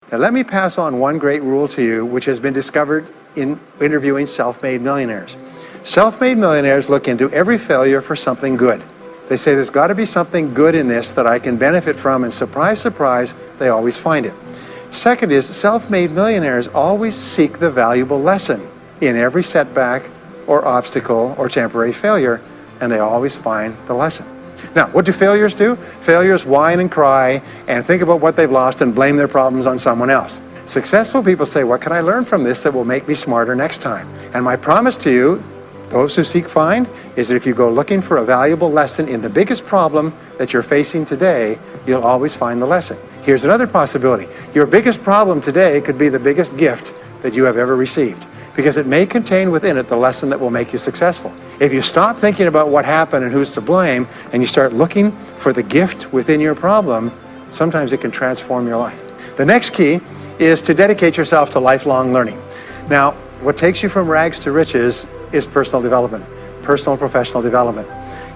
Now let me pass on one great rule to you, which has been discovered in interviewing self-made millionaires. Self-made millionaires look into every failure for something good. They say there's got to be something good in this that I can benefit from, and surprise, surprise, they always find it. Second is, self-made millionaires always seek the valuable lesson in every setback or obstacle or temporary failure, and they always find the lesson. Now, what do failures do? Failures whine and cry and think about what they've lost and blame their problems on someone else. Successful people say, what can I learn from this that will make me smarter next time? And my promise to you, those who seek find, is that if you go looking for a valuable lesson in the biggest problem that you're facing today, you'll always find the lesson. Here's another possibility. Your biggest problem today could be the biggest gift that you have ever received, because it may contain within it the lesson that will make you successful. If you stop thinking about what happened and who's to blame, and you start looking for the gift within your problem, sometimes it can transform your life. The next key is to dedicate yourself to lifelong learning. Now, what takes you from rags to riches is personal development, personal and professional development.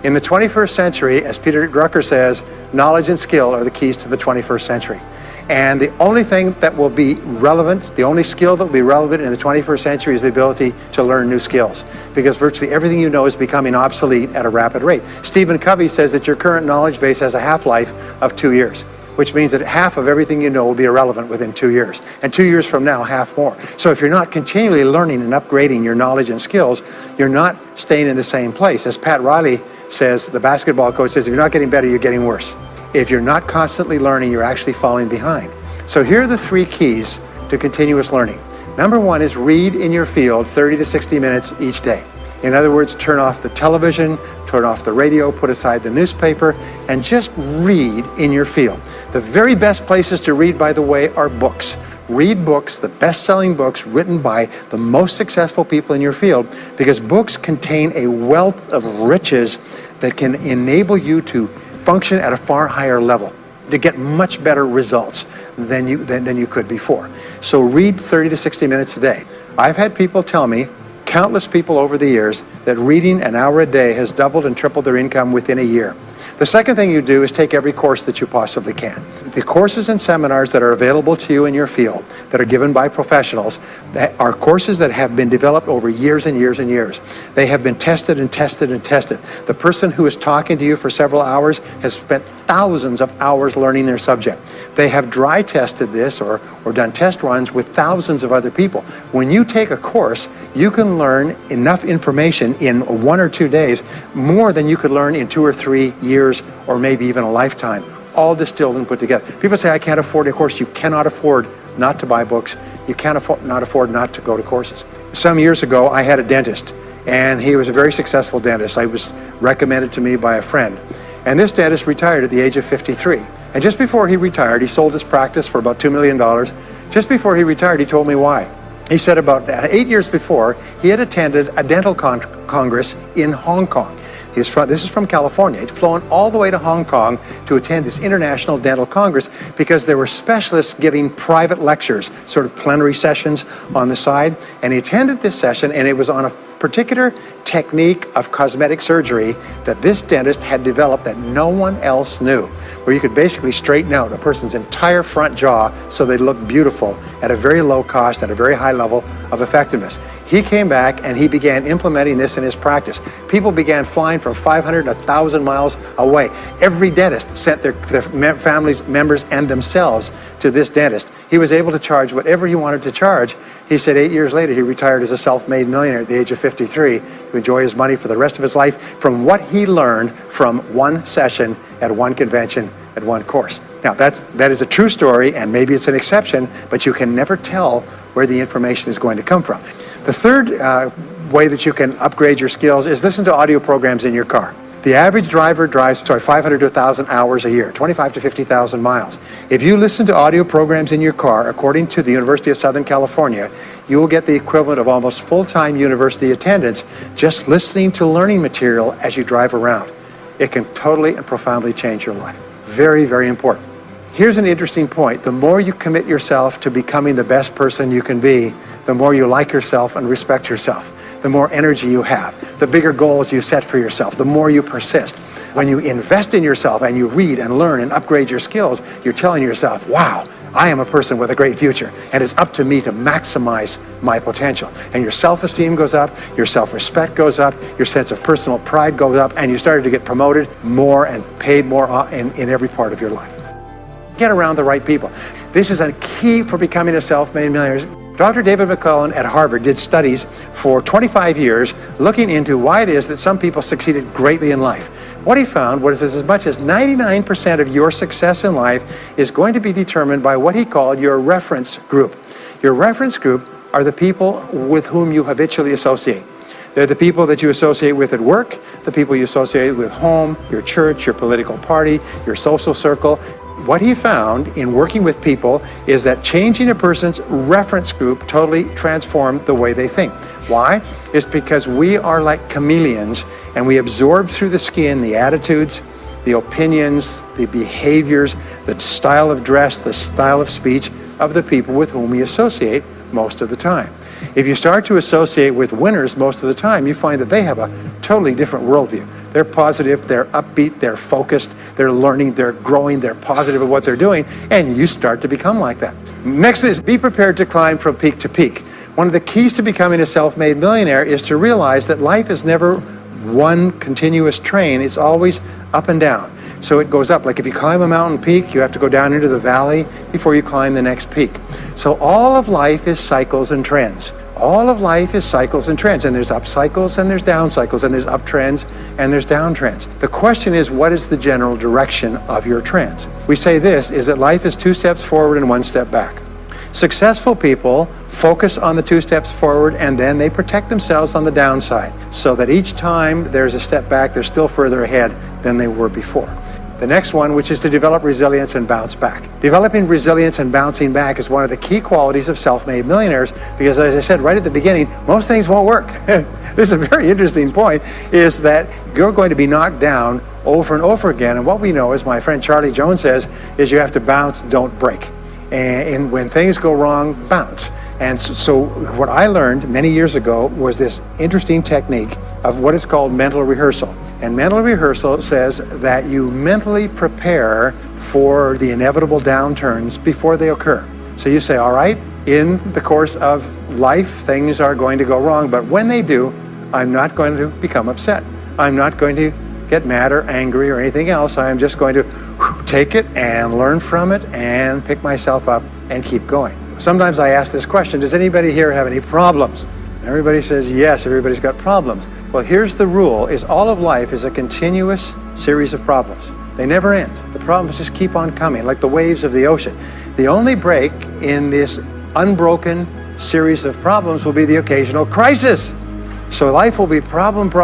In the 21st century, as Peter Drucker says, knowledge and skill are the keys to the 21st century. And the only thing that will be relevant, the only skill that will be relevant in the 21st century is the ability to learn new skills, because virtually everything you know is becoming obsolete at a rapid rate. Stephen Covey says that your current knowledge base has a half-life of 2 years, which means that half of everything you know will be irrelevant within 2 years. And 2 years from now, half more. So if you're not continually learning and upgrading your knowledge and skills, you're not staying in the same place. As Pat Riley says, the basketball coach says, if you're not getting better, you're getting worse. If you're not constantly learning, you're actually falling behind. So here are the 3 keys to continuous learning. Number 1 is read in your field 30 to 60 minutes each day. In other words, turn off the television, turn off the radio, put aside the newspaper, and just read in your field. The very best places to read, by the way, are books. Read books, the best-selling books written by the most successful people in your field, because books contain a wealth of riches that can enable you to function at a far higher level, to get much better results than you could before. So read 30 to 60 minutes a day. I've had people tell me, countless people over the years, that reading an hour a day has doubled and tripled their income within a year. The second thing you do is take every course that you possibly can. The courses and seminars that are available to you in your field, that are given by professionals, that are courses that have been developed over years and years and years. They have been tested and tested and tested. The person who is talking to you for several hours has spent thousands of hours learning their subject. They have dry tested this or done test runs with thousands of other people. When you take a course, you can learn enough information in 1 or 2 days, more than you could learn in 2 or 3 years or maybe even a lifetime, all distilled and put together. People say, I can't afford a course. You cannot afford not to buy books. You can't afford not to go to courses. Some years ago, I had a dentist, and he was a very successful dentist. I was recommended to me by a friend. And this dentist retired at the age of 53. And just before he retired, he sold his practice for about $2 million. Just before he retired, he told me why. He said about 8 years before, he had attended a dental congress in Hong Kong. This is from California. He'd flown all the way to Hong Kong to attend this International Dental Congress because there were specialists giving private lectures, sort of plenary sessions on the side. And he attended this session, and it was on a particular technique of cosmetic surgery that this dentist had developed that no one else knew, where you could basically straighten out a person's entire front jaw so they look beautiful at a very low cost, at a very high level of effectiveness. He came back and he began implementing this in his practice. People began flying from 500 to 1,000 miles away. Every dentist sent their families, members, and themselves to this dentist. He was able to charge whatever he wanted to charge. He said 8 years later, he retired as a self-made millionaire at the age of 53 to enjoy his money for the rest of his life from what he learned from one session at one convention at one course. Now, that is a true story, and maybe it's an exception, but you can never tell where the information is going to come from. The third way that you can upgrade your skills is listen to audio programs in your car. The average driver drives 500 to 1,000 hours a year, 25 to 50,000 miles. If you listen to audio programs in your car, according to the University of Southern California, you will get the equivalent of almost full-time university attendance just listening to learning material as you drive around. It can totally and profoundly change your life. Very, very important. Here's an interesting point. The more you commit yourself to becoming the best person you can be, the more you like yourself and respect yourself, the more energy you have, the bigger goals you set for yourself, the more you persist. When you invest in yourself and you read and learn and upgrade your skills, you're telling yourself, wow, I am a person with a great future, and it's up to me to maximize my potential. And your self-esteem goes up, your self-respect goes up, your sense of personal pride goes up, and you started to get promoted more and paid more in every part of your life. Get around the right people. This is a key for becoming a self-made millionaire. Dr. David McClellan at Harvard did studies for 25 years looking into why it is that some people succeeded greatly in life. What he found was as much as 99% of your success in life is going to be determined by what he called your reference group. Your reference group are the people with whom you habitually associate. They're the people that you associate with at work, the people you associate with home, your church, your political party, your social circle. What he found in working with people is that changing a person's reference group totally transformed the way they think. Why? It's because we are like chameleons, and we absorb through the skin the attitudes, the opinions, the behaviors, the style of dress, the style of speech of the people with whom we associate most of the time. If you start to associate with winners most of the time, you find that they have a totally different worldview. They're positive, they're upbeat, they're focused, they're learning, they're growing, they're positive at what they're doing, and you start to become like that. Next is be prepared to climb from peak to peak. One of the keys to becoming a self-made millionaire is to realize that life is never one continuous train, it's always up and down. So it goes up. Like if you climb a mountain peak, you have to go down into the valley before you climb the next peak. So all of life is cycles and trends. All of life is cycles and trends, and there's up cycles and there's down cycles, and there's up trends and there's down trends. The question is, what is the general direction of your trends? We say this, is that life is 2 steps forward and 1 step back. Successful people focus on the 2 steps forward, and then they protect themselves on the downside, so that each time there's a step back, they're still further ahead than they were before. The next one, which is to develop resilience and bounce back. Developing resilience and bouncing back is one of the key qualities of self-made millionaires, because as I said right at the beginning, most things won't work. This is a very interesting point, is that you're going to be knocked down over and over again, and what we know, as my friend Charlie Jones says, is you have to bounce, don't break. And when things go wrong, bounce. And so what I learned many years ago was this interesting technique of what is called mental rehearsal. And mental rehearsal says that you mentally prepare for the inevitable downturns before they occur. So you say, all right, in the course of life, things are going to go wrong, but when they do, I'm not going to become upset. I'm not going to get mad or angry or anything else. I am just going to take it and learn from it and pick myself up and keep going. Sometimes I ask this question, does anybody here have any problems? Everybody says yes, everybody's got problems. Well, here's the rule, is all of life is a continuous series of problems. They never end. The problems just keep on coming, like the waves of the ocean. The only break in this unbroken series of problems will be the occasional crisis. So life will be problem,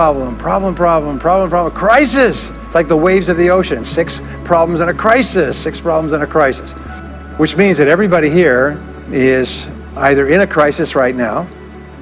crisis. It's like the waves of the ocean, 6 problems and a crisis, 6 problems and a crisis. Which means that everybody here is either in a crisis right now,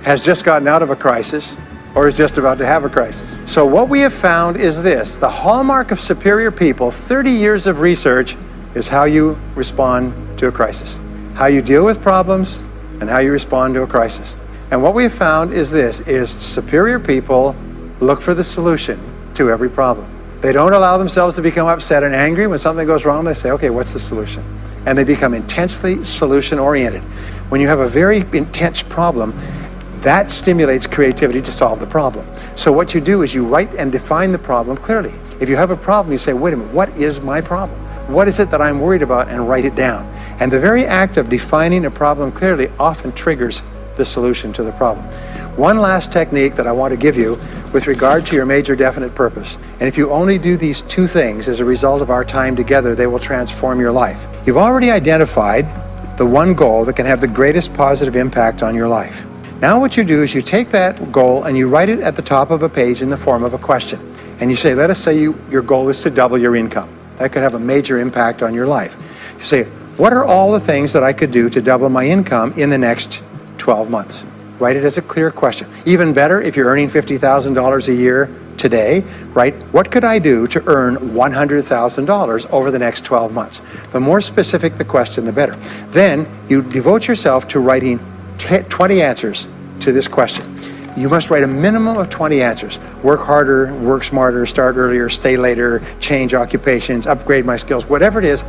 has just gotten out of a crisis, or is just about to have a crisis. So what we have found is this, the hallmark of superior people, 30 years of research, is how you respond to a crisis. How you deal with problems and how you respond to a crisis. And what we have found is this, is superior people look for the solution to every problem. They don't allow themselves to become upset and angry when something goes wrong. They say, okay, what's the solution? And they become intensely solution-oriented. When you have a very intense problem, that stimulates creativity to solve the problem. So what you do is you write and define the problem clearly. If you have a problem, you say, wait a minute, what is my problem? What is it that I'm worried about? And write it down. And the very act of defining a problem clearly often triggers the solution to the problem. One last technique that I want to give you with regard to your major definite purpose. And if you only do these 2 things as a result of our time together, they will transform your life. You've already identified the one goal that can have the greatest positive impact on your life. Now what you do is you take that goal and you write it at the top of a page in the form of a question. And you say, let us say your goal is to double your income. That could have a major impact on your life. You say, what are all the things that I could do to double my income in the next 12 months? Write it as a clear question. Even better, if you're earning $50,000 a year today, write, what could I do to earn $100,000 over the next 12 months? The more specific the question, the better. Then you devote yourself to writing 20 answers to this question. You must write a minimum of 20 answers. Work harder, work smarter, start earlier, stay later, change occupations, upgrade my skills, whatever it is,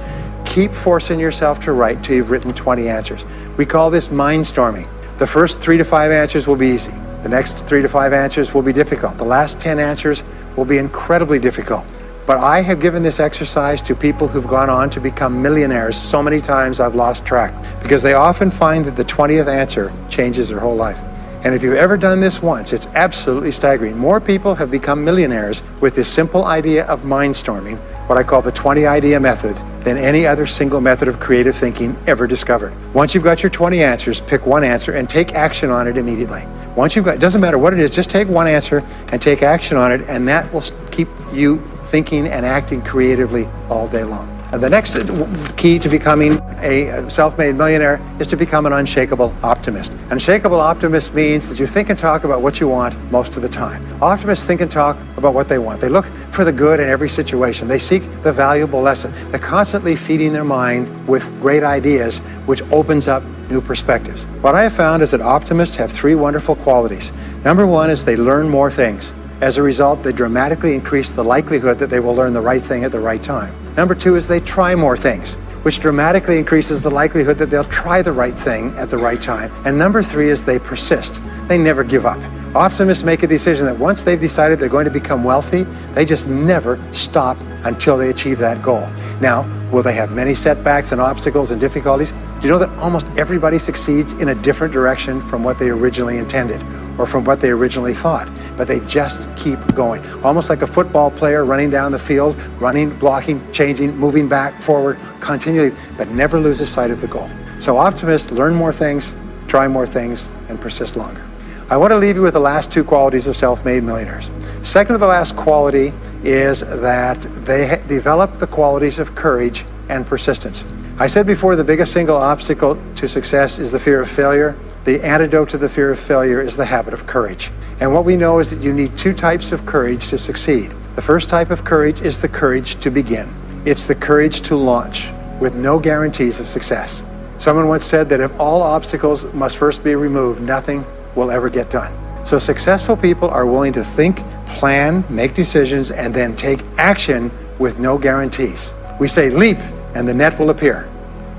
keep forcing yourself to write till you've written 20 answers. We call this mindstorming. The first 3 to 5 answers will be easy. The next 3 to 5 answers will be difficult. The last 10 answers will be incredibly difficult. But I have given this exercise to people who've gone on to become millionaires so many times I've lost track, because they often find that the 20th answer changes their whole life. And if you've ever done this once, it's absolutely staggering. More people have become millionaires with this simple idea of mindstorming, what I call the 20 idea method, than any other single method of creative thinking ever discovered. Once you've got your 20 answers, pick one answer and take action on it immediately. Once you've got, it doesn't matter what it is, just take one answer and take action on it, and that will keep you thinking and acting creatively all day long. And the next key to becoming a self-made millionaire is to become an unshakable optimist. An unshakable optimist means that you think and talk about what you want most of the time. Optimists think and talk about what they want. They look for the good in every situation. They seek the valuable lesson. They're constantly feeding their mind with great ideas, which opens up new perspectives. What I have found is that optimists have 3 wonderful qualities. Number 1 is they learn more things. As a result, they dramatically increase the likelihood that they will learn the right thing at the right time. Number 2 is they try more things, which dramatically increases the likelihood that they'll try the right thing at the right time. And number 3 is they persist. They never give up. Optimists make a decision that once they've decided they're going to become wealthy, they just never stop until they achieve that goal. Now, will they have many setbacks and obstacles and difficulties? Do you know that almost everybody succeeds in a different direction from what they originally intended or from what they originally thought? But they just keep going. Almost like a football player running down the field, running, blocking, changing, moving back, forward, continually, but never loses sight of the goal. So optimists learn more things, try more things, and persist longer. I want to leave you with the last 2 qualities of self-made millionaires. Second to the last quality is that they develop the qualities of courage and persistence. I said before, the biggest single obstacle to success is the fear of failure. The antidote to the fear of failure is the habit of courage. And what we know is that you need 2 types of courage to succeed. The first type of courage is the courage to begin. It's the courage to launch with no guarantees of success. Someone once said that if all obstacles must first be removed, nothing will ever get done. So successful people are willing to think, plan, make decisions, and then take action with no guarantees. We say leap and the net will appear.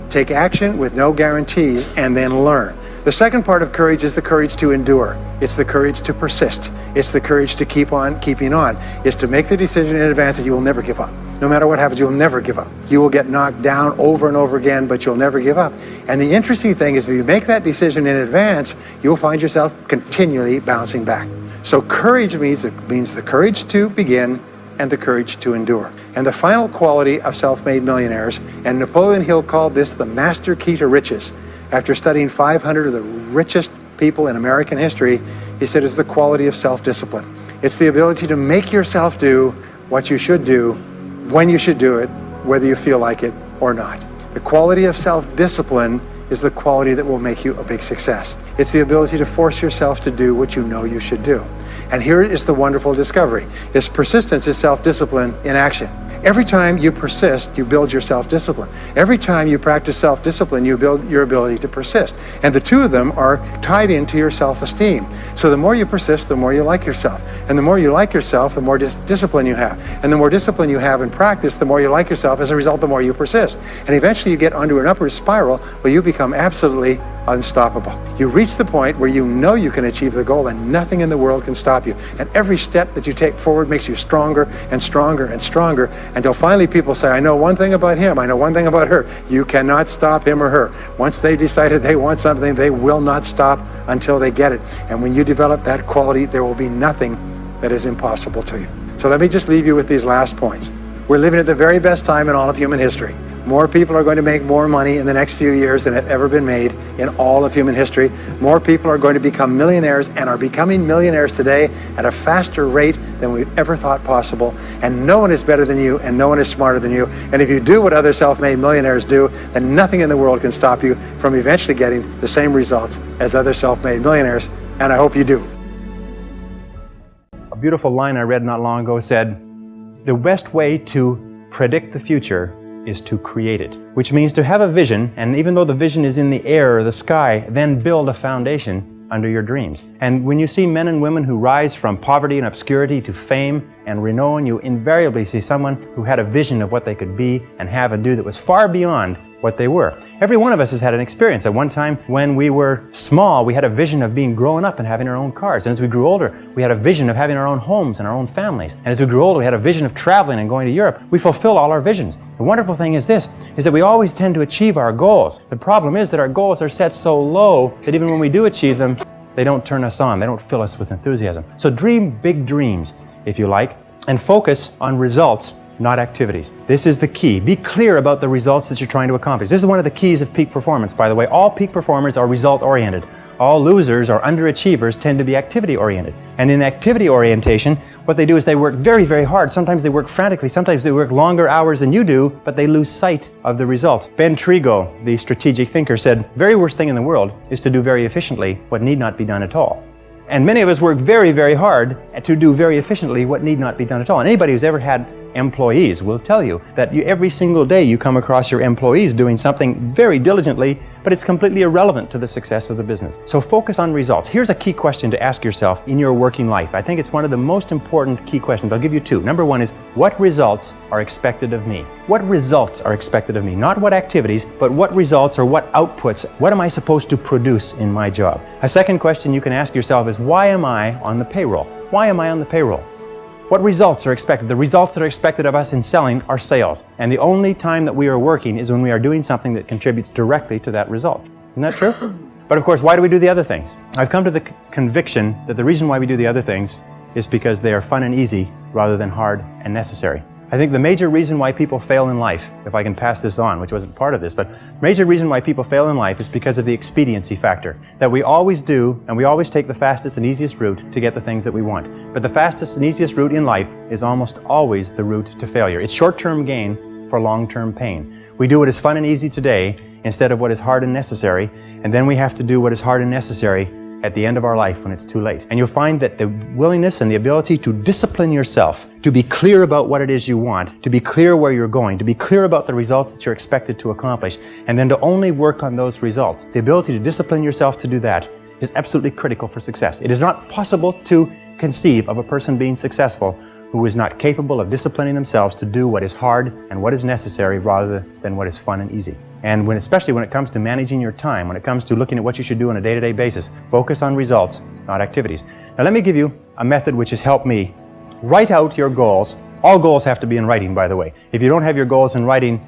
Take action with no guarantees and then learn. The second part of courage is the courage to endure. It's the courage to persist. It's the courage to keep on keeping on. It's to make the decision in advance that you will never give up. No matter what happens, you will never give up. You will get knocked down over and over again, but you'll never give up. And the interesting thing is if you make that decision in advance, you'll find yourself continually bouncing back. So courage means the courage to begin and the courage to endure. And the final quality of self-made millionaires, and Napoleon Hill called this the master key to riches. After studying 500 of the richest people in American history, he said it's the quality of self-discipline. It's the ability to make yourself do what you should do, when you should do it, whether you feel like it or not. The quality of self-discipline is the quality that will make you a big success. It's the ability to force yourself to do what you know you should do. And here is the wonderful discovery. This persistence is self-discipline in action. Every time you persist, you build your self-discipline. Every time you practice self-discipline, you build your ability to persist. And the 2 of them are tied into your self-esteem. So the more you persist, the more you like yourself. And the more you like yourself, the more discipline you have. And the more discipline you have in practice, the more you like yourself. As a result, the more you persist. And eventually you get onto an upward spiral where you become absolutely unstoppable. You reach the point where you know you can achieve the goal and nothing in the world can stop you. And every step that you take forward makes you stronger and stronger and stronger until finally people say, I know one thing about him, I know one thing about her. You cannot stop him or her. Once they decided they want something, they will not stop until they get it. And when you develop that quality, there will be nothing that is impossible to you. So let me just leave you with these last points. We're living at the very best time in all of human history. More people are going to make more money in the next few years than have ever been made in all of human history. More people are going to become millionaires and are becoming millionaires today at a faster rate than we've ever thought possible. And no one is better than you and no one is smarter than you. And if you do what other self-made millionaires do, then nothing in the world can stop you from eventually getting the same results as other self-made millionaires. And I hope you do. A beautiful line I read not long ago said, the best way to predict the future is to create it, which means to have a vision, and even though the vision is in the air or the sky, then build a foundation under your dreams. And when you see men and women who rise from poverty and obscurity to fame and renown, you invariably see someone who had a vision of what they could be and have and do that was far beyond what they were. Every one of us has had an experience. At one time when we were small, we had a vision of being grown up and having our own cars. And as we grew older, we had a vision of having our own homes and our own families. And as we grew older, we had a vision of traveling and going to Europe. We fulfill all our visions. The wonderful thing is this, is that we always tend to achieve our goals. The problem is that our goals are set so low that even when we do achieve them, they don't turn us on. They don't fill us with enthusiasm. So dream big dreams, if you like, and focus on results, not activities. This is the key. Be clear about the results that you're trying to accomplish. This is one of the keys of peak performance, by the way. All peak performers are result-oriented. All losers or underachievers tend to be activity-oriented. And in activity orientation, what they do is they work very, very hard. Sometimes they work frantically. Sometimes they work longer hours than you do, but they lose sight of the results. Ben Trigo, the strategic thinker, said, "The very worst thing in the world is to do very efficiently what need not be done at all." And many of us work very, very hard to do very efficiently what need not be done at all. And anybody who's ever had employees will tell you that every single day you come across your employees doing something very diligently, but it's completely irrelevant to the success of the business. So focus on results. Here's a key question to ask yourself in your working life. I think it's one of the most important key questions. I'll give you two. Number one is, what results are expected of me? What results are expected of me? Not what activities, but what results or what outputs, what am I supposed to produce in my job? A second question you can ask yourself is, why am I on the payroll? Why am I on the payroll? What results are expected? The results that are expected of us in selling are sales. And the only time that we are working is when we are doing something that contributes directly to that result. Isn't that true? But of course, why do we do the other things? I've come to the conviction that the reason why we do the other things is because they are fun and easy rather than hard and necessary. I think the major reason why people fail in life, if I can pass this on, which wasn't part of this, but the major reason why people fail in life is because of the expediency factor. That we always do, and we always take the fastest and easiest route to get the things that we want. But the fastest and easiest route in life is almost always the route to failure. It's short-term gain for long-term pain. We do what is fun and easy today instead of what is hard and necessary, and then we have to do what is hard and necessary at the end of our life when it's too late. And you'll find that the willingness and the ability to discipline yourself, to be clear about what it is you want, to be clear where you're going, to be clear about the results that you're expected to accomplish, and then to only work on those results. The ability to discipline yourself to do that is absolutely critical for success. It is not possible to conceive of a person being successful who is not capable of disciplining themselves to do what is hard and what is necessary rather than what is fun and easy. And especially when it comes to managing your time, when it comes to looking at what you should do on a day-to-day basis, focus on results, not activities. Now let me give you a method which has helped me. Write out your goals. All goals have to be in writing, by the way. If you don't have your goals in writing,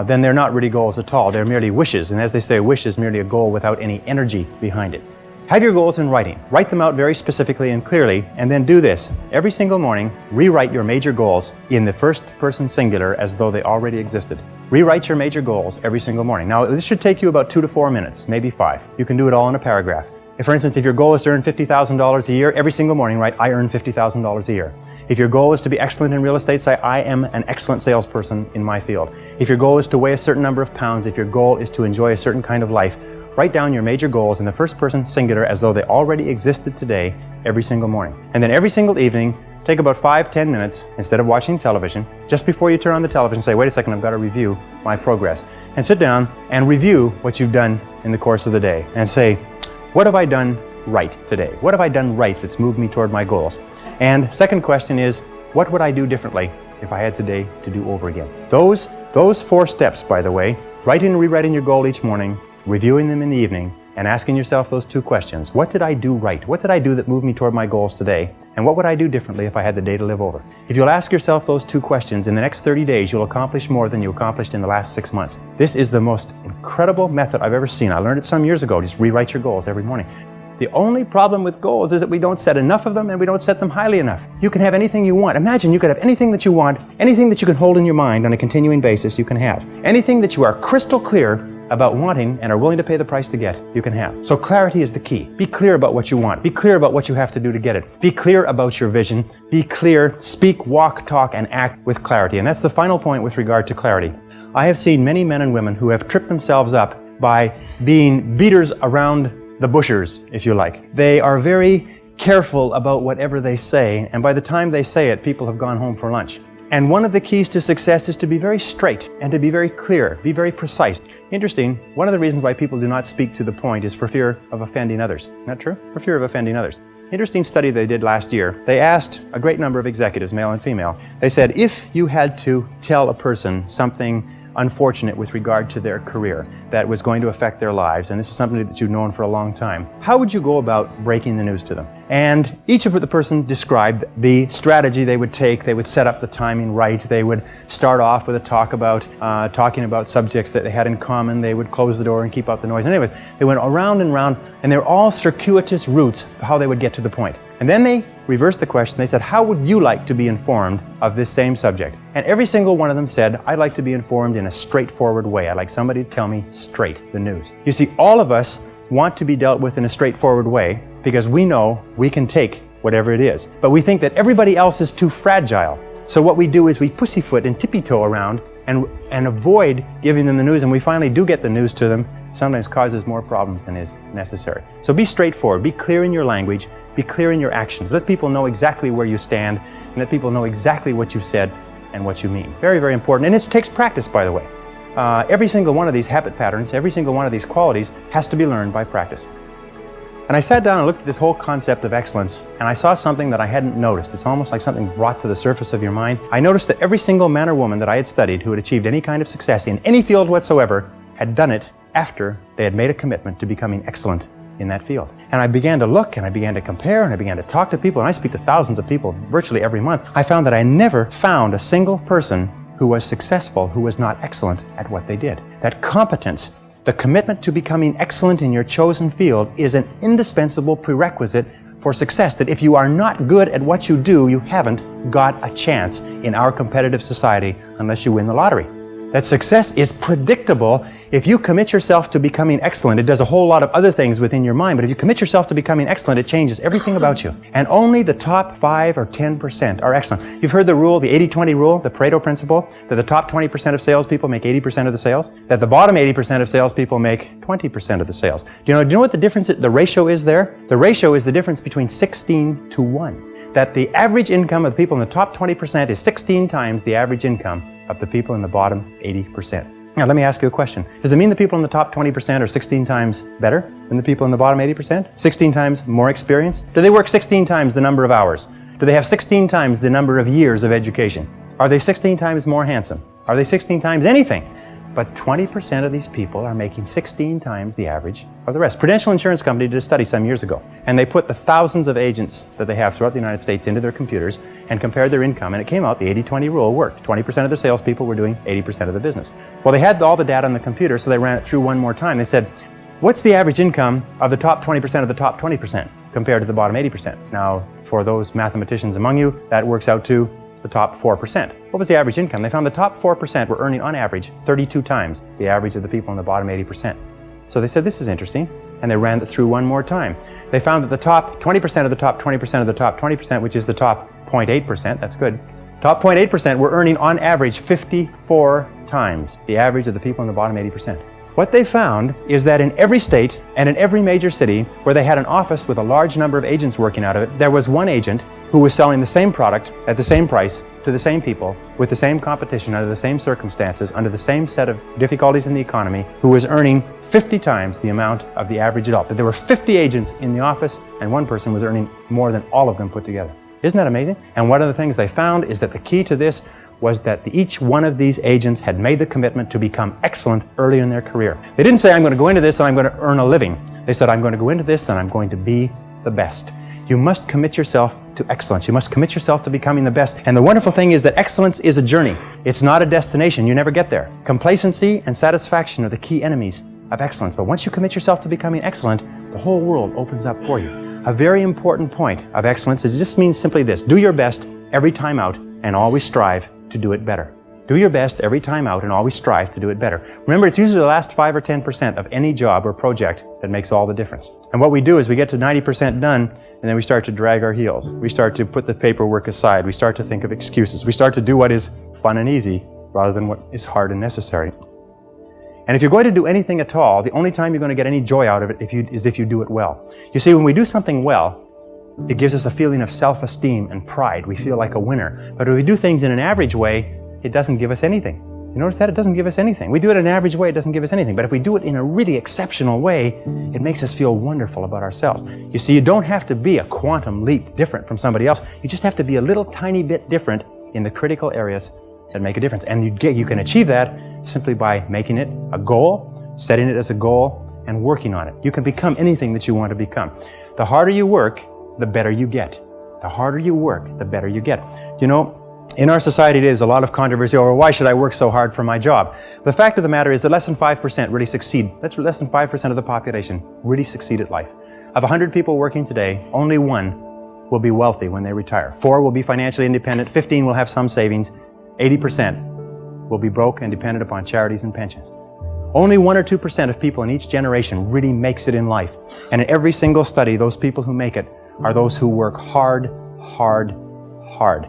then they're not really goals at all. They're merely wishes. And as they say, a wish is merely a goal without any energy behind it. Have your goals in writing. Write them out very specifically and clearly, and then do this. Every single morning, rewrite your major goals in the first person singular as though they already existed. Rewrite your major goals every single morning. Now, this should take you about 2 to 4 minutes, maybe 5. You can do it all in a paragraph. For instance, if your goal is to earn $50,000 a year, every single morning write, I earn $50,000 a year. If your goal is to be excellent in real estate, say, I am an excellent salesperson in my field. If your goal is to weigh a certain number of pounds, if your goal is to enjoy a certain kind of life, write down your major goals in the first person singular as though they already existed today every single morning. And then every single evening, take about 5-10 minutes, instead of watching television, just before you turn on the television, say, wait a second, I've got to review my progress. And sit down and review what you've done in the course of the day. And say, what have I done right today? What have I done right that's moved me toward my goals? And second question is, what would I do differently if I had today to do over again? Those 4 steps, by the way, writing and rewriting your goal each morning, reviewing them in the evening, and asking yourself those 2 questions. What did I do right? What did I do that moved me toward my goals today? And what would I do differently if I had the day to live over? If you'll ask yourself those 2 questions, in the next 30 days, you'll accomplish more than you accomplished in the last 6 months. This is the most incredible method I've ever seen. I learned it some years ago. Just rewrite your goals every morning. The only problem with goals is that we don't set enough of them and we don't set them highly enough. You can have anything you want. Imagine you could have anything that you want, anything that you can hold in your mind on a continuing basis, you can have. Anything that you are crystal clear about wanting and are willing to pay the price to get, you can have. So clarity is the key. Be clear about what you want. Be clear about what you have to do to get it. Be clear about your vision. Be clear, speak, walk, talk, and act with clarity. And that's the final point with regard to clarity. I have seen many men and women who have tripped themselves up by being beaters around the bushers, if you like. They are very careful about whatever they say, and by the time they say it, people have gone home for lunch. And one of the keys to success is to be very straight and to be very clear, be very precise. Interesting, one of the reasons why people do not speak to the point is for fear of offending others. Isn't that true? For fear of offending others. Interesting study they did last year. They asked a great number of executives, male and female. They said, if you had to tell a person something unfortunate with regard to their career that was going to affect their lives, and this is something that you've known for a long time, how would you go about breaking the news to them? And each of the person described the strategy they would take. They would set up the timing right. They would start off with a talk about talking about subjects that they had in common. They would close the door and keep out the noise. Anyways, they went around and around, and they're all circuitous routes of how they would get to the point. And then they reversed the question. They said, how would you like to be informed of this same subject? And every single one of them said, I'd like to be informed in a straightforward way. I'd like somebody to tell me straight the news. You see, all of us want to be dealt with in a straightforward way because we know we can take whatever it is. But we think that everybody else is too fragile. So what we do is we pussyfoot and tippy-toe around and avoid giving them the news, and we finally do get the news to them. It sometimes causes more problems than is necessary. So be straightforward, be clear in your language, be clear in your actions. Let people know exactly where you stand, and let people know exactly what you've said and what you mean. Very, very important. And it takes practice, by the way. Every single one of these habit patterns, every single one of these qualities has to be learned by practice. And I sat down and looked at this whole concept of excellence, and I saw something that I hadn't noticed. It's almost like something brought to the surface of your mind. I noticed that every single man or woman that I had studied who had achieved any kind of success in any field whatsoever had done it after they had made a commitment to becoming excellent in that field. And I began to look, and I began to compare, and I began to talk to people, and I speak to thousands of people virtually every month. I found that I never found a single person who was successful who was not excellent at what they did. That competence, the commitment to becoming excellent in your chosen field, is an indispensable prerequisite for success. That if you are not good at what you do, you haven't got a chance in our competitive society unless you win the lottery. That success is predictable if you commit yourself to becoming excellent. It does a whole lot of other things within your mind, but if you commit yourself to becoming excellent, it changes everything about you. And only the top 5 or 10% are excellent. You've heard the rule, the 80-20 rule, the Pareto principle, that the top 20% of salespeople make 80% of the sales, that the bottom 80% of salespeople make 20% of the sales. Do you know what the difference, the ratio is there? The ratio is the difference between 16 to 1. That the average income of the people in the top 20% is 16 times the average income of the people in the bottom 80%. Now, let me ask you a question. Does it mean the people in the top 20% are 16 times better than the people in the bottom 80%? 16 times more experience? Do they work 16 times the number of hours? Do they have 16 times the number of years of education? Are they 16 times more handsome? Are they 16 times anything? But 20% of these people are making 16 times the average of the rest. Prudential Insurance Company did a study some years ago, and they put the thousands of agents that they have throughout the United States into their computers and compared their income, and it came out the 80-20 rule worked. 20% of the salespeople were doing 80% of the business. Well, they had all the data on the computer, so they ran it through one more time. They said, what's the average income of the top 20% of the top 20% compared to the bottom 80%? Now, for those mathematicians among you, that works out to the top 4%. What was the average income? They found the top 4% were earning on average 32 times the average of the people in the bottom 80%. So they said, this is interesting, and they ran it through one more time. They found that the top 20% of the top 20% of the top 20%, which is the top 0.8%, that's good, top 0.8% were earning on average 54 times the average of the people in the bottom 80%. What they found is that in every state and in every major city where they had an office with a large number of agents working out of it, there was one agent who was selling the same product at the same price to the same people with the same competition under the same circumstances, under the same set of difficulties in the economy, who was earning 50 times the amount of the average adult. That there were 50 agents in the office and one person was earning more than all of them put together. Isn't that amazing? And one of the things they found is that the key to this was that each one of these agents had made the commitment to become excellent early in their career. They didn't say, I'm going to go into this and I'm going to earn a living. They said, I'm going to go into this and I'm going to be the best. You must commit yourself to excellence. You must commit yourself to becoming the best. And the wonderful thing is that excellence is a journey. It's not a destination. You never get there. Complacency and satisfaction are the key enemies of excellence. But once you commit yourself to becoming excellent, the whole world opens up for you. A very important point of excellence is it just means simply this: do your best every time out and always strive to do it better. Do your best every time out and always strive to do it better. Remember, it's usually the last 5 or 10% of any job or project that makes all the difference. And what we do is we get to 90% done, and then we start to drag our heels. We start to put the paperwork aside. We start to think of excuses. We start to do what is fun and easy rather than what is hard and necessary. And if you're going to do anything at all, the only time you're going to get any joy out of it is if you do it well. You see, when we do something well, It gives us a feeling of self-esteem and pride. We feel like a winner. But if we do things in an average way, it doesn't give us anything. You notice that? It doesn't give us anything. We do it in an average way, it doesn't give us anything. But if we do it in a really exceptional way, it makes us feel wonderful about ourselves. You see, you don't have to be a quantum leap different from somebody else. You just have to be a little tiny bit different in the critical areas that make a difference. And you can achieve that simply by making it a goal, setting it as a goal, and working on it. You can become anything that you want to become. The harder you work, the better you get. The harder you work, the better you get. You know, in our society, there's a lot of controversy over why should I work so hard for my job? The fact of the matter is that less than 5% really succeed. That's less than 5% of the population really succeed at life. Of 100 people working today, only 1 will be wealthy when they retire. 4 will be financially independent. 15 will have some savings. 80% will be broke and dependent upon charities and pensions. Only 1 or 2% of people in each generation really makes it in life. And in every single study, those people who make it are those who work hard, hard, hard.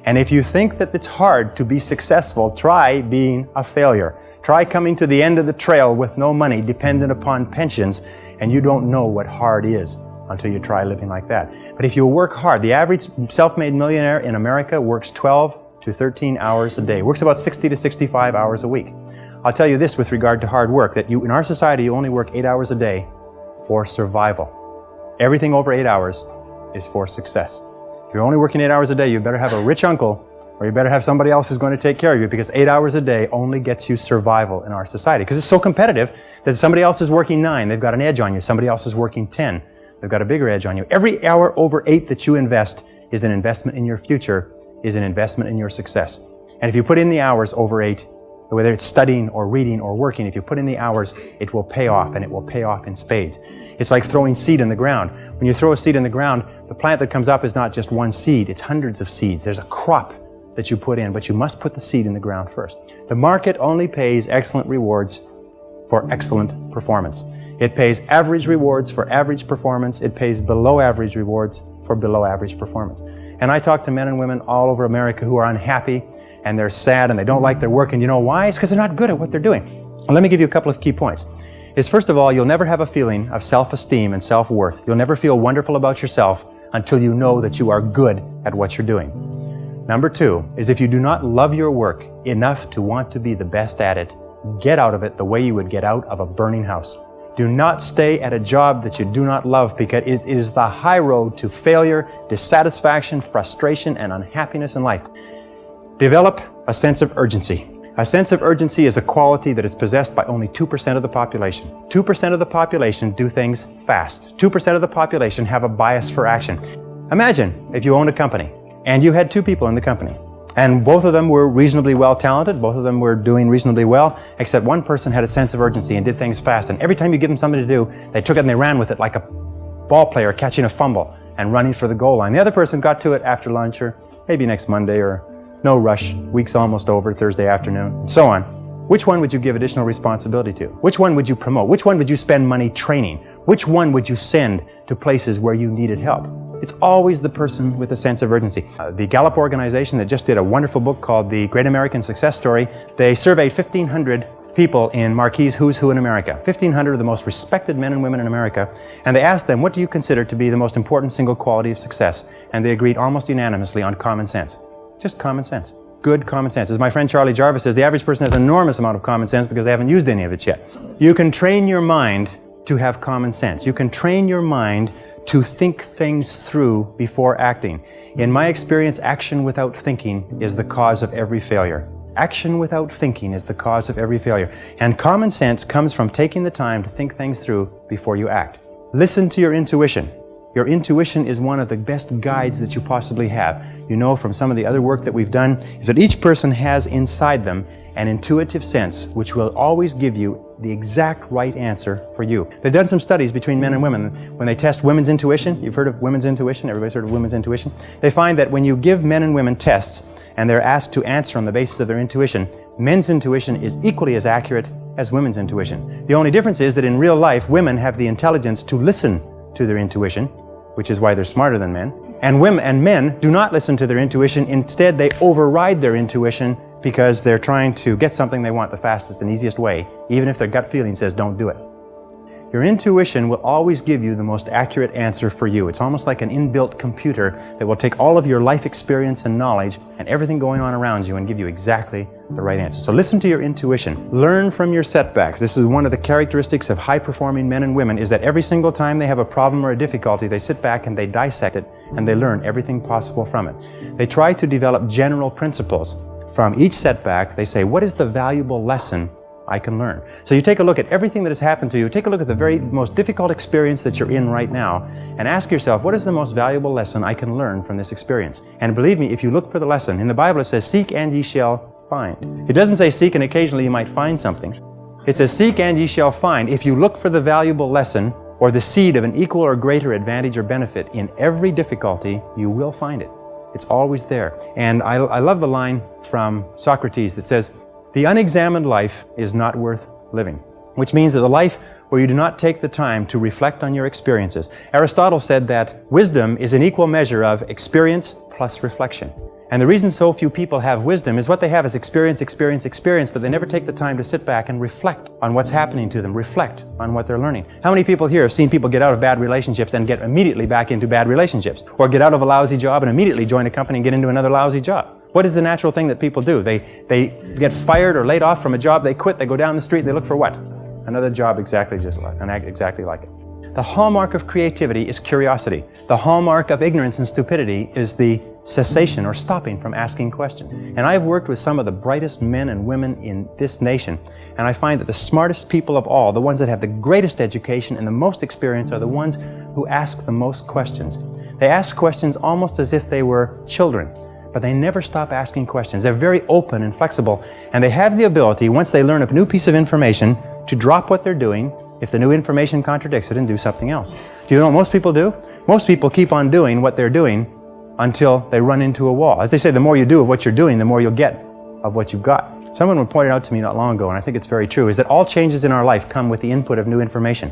And if you think that it's hard to be successful, try being a failure. Try coming to the end of the trail with no money, dependent upon pensions, and you don't know what hard is until you try living like that. But if you work hard, the average self-made millionaire in America works 12 to 13 hours a day, works about 60 to 65 hours a week. I'll tell you this with regard to hard work, that in our society, you only work 8 hours a day for survival. Everything over 8 hours is for success. If you're only working 8 hours a day, you better have a rich uncle, or you better have somebody else who's going to take care of you, because 8 hours a day only gets you survival in our society. Because it's so competitive that somebody else is working 9, they've got an edge on you. Somebody else is working 10, they've got a bigger edge on you. Every hour over 8 that you invest is an investment in your future, is an investment in your success. And if you put in the hours over 8, whether it's studying or reading or working, if you put in the hours, it will pay off, and it will pay off in spades. It's like throwing seed in the ground. When you throw a seed in the ground, the plant that comes up is not just one seed, it's hundreds of seeds. There's a crop that you put in, but you must put the seed in the ground first. The market only pays excellent rewards for excellent performance. It pays average rewards for average performance. It pays below average rewards for below average performance. And I talk to men and women all over America who are unhappy, and they're sad, and they don't like their work, and you know why? It's because they're not good at what they're doing. Well, let me give you a couple of key points. First of all, you'll never have a feeling of self-esteem and self-worth. You'll never feel wonderful about yourself until you know that you are good at what you're doing. Number 2 is if you do not love your work enough to want to be the best at it, get out of it the way you would get out of a burning house. Do not stay at a job that you do not love, because it is the high road to failure, dissatisfaction, frustration, and unhappiness in life. Develop a sense of urgency. A sense of urgency is a quality that is possessed by only 2% of the population. 2% of the population do things fast. 2% of the population have a bias for action. Imagine if you owned a company and you had 2 people in the company, and both of them were reasonably well talented, both of them were doing reasonably well, except one person had a sense of urgency and did things fast. And every time you give them something to do, they took it and they ran with it like a ball player catching a fumble and running for the goal line. The other person got to it after lunch, or maybe next Monday, or no rush, week's almost over, Thursday afternoon, and so on. Which one would you give additional responsibility to? Which one would you promote? Which one would you spend money training? Which one would you send to places where you needed help? It's always the person with a sense of urgency. The Gallup organization that just did a wonderful book called The Great American Success Story, they surveyed 1,500 people in Marquis Who's Who in America, 1,500 of the most respected men and women in America, and they asked them, what do you consider to be the most important single quality of success? And they agreed almost unanimously on common sense. Just common sense. Good common sense. As my friend Charlie Jarvis says, the average person has an enormous amount of common sense because they haven't used any of it yet. You can train your mind to have common sense. You can train your mind to think things through before acting. In my experience, action without thinking is the cause of every failure. Action without thinking is the cause of every failure. And common sense comes from taking the time to think things through before you act. Listen to your intuition. Your intuition is one of the best guides that you possibly have. You know from some of the other work that we've done is that each person has inside them an intuitive sense which will always give you the exact right answer for you. They've done some studies between men and women. When they test women's intuition, you've heard of women's intuition, everybody's heard of women's intuition, they find that when you give men and women tests and they're asked to answer on the basis of their intuition, men's intuition is equally as accurate as women's intuition. The only difference is that in real life, women have the intelligence to listen to their intuition, which is why they're smarter than men. And men do not listen to their intuition. Instead, they override their intuition because they're trying to get something they want the fastest and easiest way, even if their gut feeling says don't do it. Your intuition will always give you the most accurate answer for you. It's almost like an inbuilt computer that will take all of your life experience and knowledge and everything going on around you and give you exactly the right answer. So listen to your intuition. Learn from your setbacks. This is one of the characteristics of high-performing men and women, is that every single time they have a problem or a difficulty, they sit back and they dissect it and they learn everything possible from it. They try to develop general principles. From each setback, they say, what is the valuable lesson I can learn? So you take a look at everything that has happened to you, take a look at the very most difficult experience that you're in right now, and ask yourself, what is the most valuable lesson I can learn from this experience? And believe me, if you look for the lesson, in the Bible it says, seek and ye shall find. It doesn't say seek and occasionally you might find something. It says seek and ye shall find. If you look for the valuable lesson or the seed of an equal or greater advantage or benefit in every difficulty, you will find it. It's always there. And I love the line from Socrates that says, the unexamined life is not worth living, which means that the life where you do not take the time to reflect on your experiences. Aristotle said that wisdom is an equal measure of experience plus reflection. And the reason so few people have wisdom is what they have is experience, but they never take the time to sit back and reflect on what's happening to them, reflect on what they're learning. How many people here have seen people get out of bad relationships and get immediately back into bad relationships? Or get out of a lousy job and immediately join a company and get into another lousy job? What is the natural thing that people do? They get fired or laid off from a job, they quit, they go down the street, they look for what? Another job exactly like it. The hallmark of creativity is curiosity. The hallmark of ignorance and stupidity is the cessation or stopping from asking questions. And I've worked with some of the brightest men and women in this nation, and I find that the smartest people of all, the ones that have the greatest education and the most experience, are the ones who ask the most questions. They ask questions almost as if they were children, but they never stop asking questions. They're very open and flexible, and they have the ability, once they learn a new piece of information, to drop what they're doing if the new information contradicts it and do something else. Do you know what most people do? Most people keep on doing what they're doing until they run into a wall. As they say, the more you do of what you're doing, the more you'll get of what you've got. Someone pointed out to me not long ago, and I think it's very true, is that all changes in our life come with the input of new information.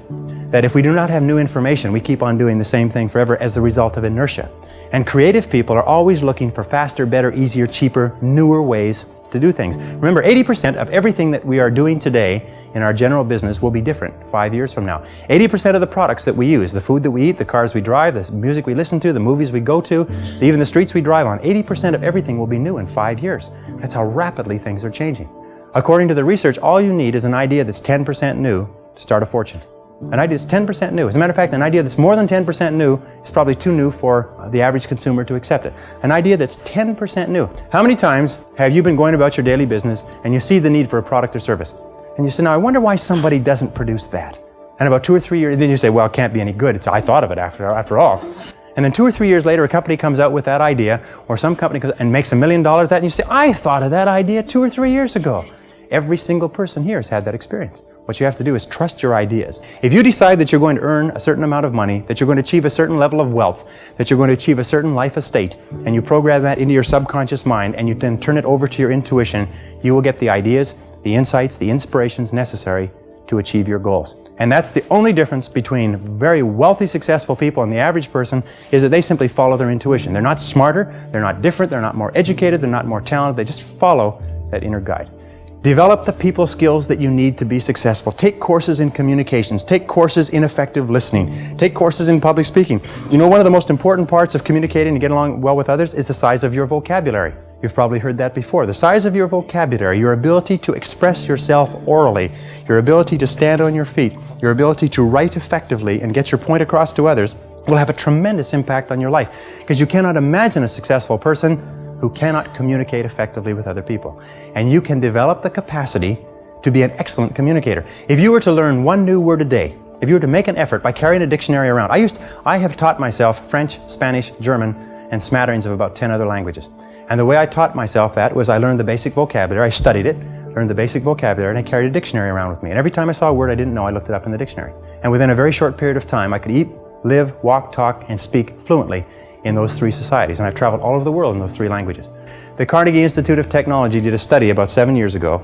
That if we do not have new information, we keep on doing the same thing forever as a result of inertia. And creative people are always looking for faster, better, easier, cheaper, newer ways to do things. Remember, 80% of everything that we are doing today in our general business will be different 5 years from now. 80% of the products that we use, the food that we eat, the cars we drive, the music we listen to, the movies we go to, even the streets we drive on, 80% of everything will be new in 5 years. That's how rapidly things are changing. According to the research, all you need is an idea that's 10% new to start a fortune. An idea that's 10% new. As a matter of fact, an idea that's more than 10% new is probably too new for the average consumer to accept it. An idea that's 10% new. How many times have you been going about your daily business and you see the need for a product or service? And you say, now I wonder why somebody doesn't produce that. And about 2 or 3 years, then you say, well, it can't be any good. I thought of it after all. And then 2 or 3 years later, a company comes out with that idea, or some company comes and makes $1 million at that, and you say, I thought of that idea 2 or 3 years ago. Every single person here has had that experience. What you have to do is trust your ideas. If you decide that you're going to earn a certain amount of money, that you're going to achieve a certain level of wealth, that you're going to achieve a certain life estate, and you program that into your subconscious mind, and you then turn it over to your intuition, you will get the ideas, the insights, the inspirations necessary to achieve your goals. And that's the only difference between very wealthy, successful people and the average person, is that they simply follow their intuition. They're not smarter, they're not different, they're not more educated, they're not more talented, they just follow that inner guide. Develop the people skills that you need to be successful. Take courses in communications. Take courses in effective listening. Take courses in public speaking. You know, one of the most important parts of communicating and getting along well with others is the size of your vocabulary. You've probably heard that before. The size of your vocabulary, your ability to express yourself orally, your ability to stand on your feet, your ability to write effectively and get your point across to others will have a tremendous impact on your life, because you cannot imagine a successful person who cannot communicate effectively with other people. And you can develop the capacity to be an excellent communicator. If you were to learn one new word a day, if you were to make an effort by carrying a dictionary around, I have taught myself French, Spanish, German, and smatterings of about 10 other languages. And the way I taught myself that was I learned the basic vocabulary, I studied it, learned the basic vocabulary, and I carried a dictionary around with me. And every time I saw a word I didn't know, I looked it up in the dictionary. And within a very short period of time, I could eat, live, walk, talk, and speak fluently in those 3 societies. And I've traveled all over the world in those 3 languages. The Carnegie Institute of Technology did a study about 10 years ago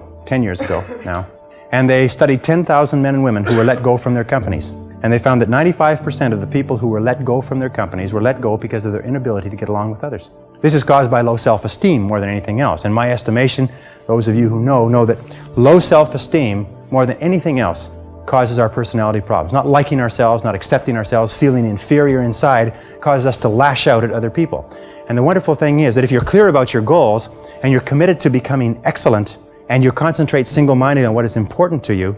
now, and they studied 10,000 men and women who were let go from their companies. And they found that 95% of the people who were let go from their companies were let go because of their inability to get along with others. This is caused by low self-esteem more than anything else. In my estimation, those of you who know that low self-esteem, more than anything else, causes our personality problems. Not liking ourselves, not accepting ourselves, feeling inferior inside causes us to lash out at other people. And the wonderful thing is that if you're clear about your goals and you're committed to becoming excellent and you concentrate single-minded on what is important to you,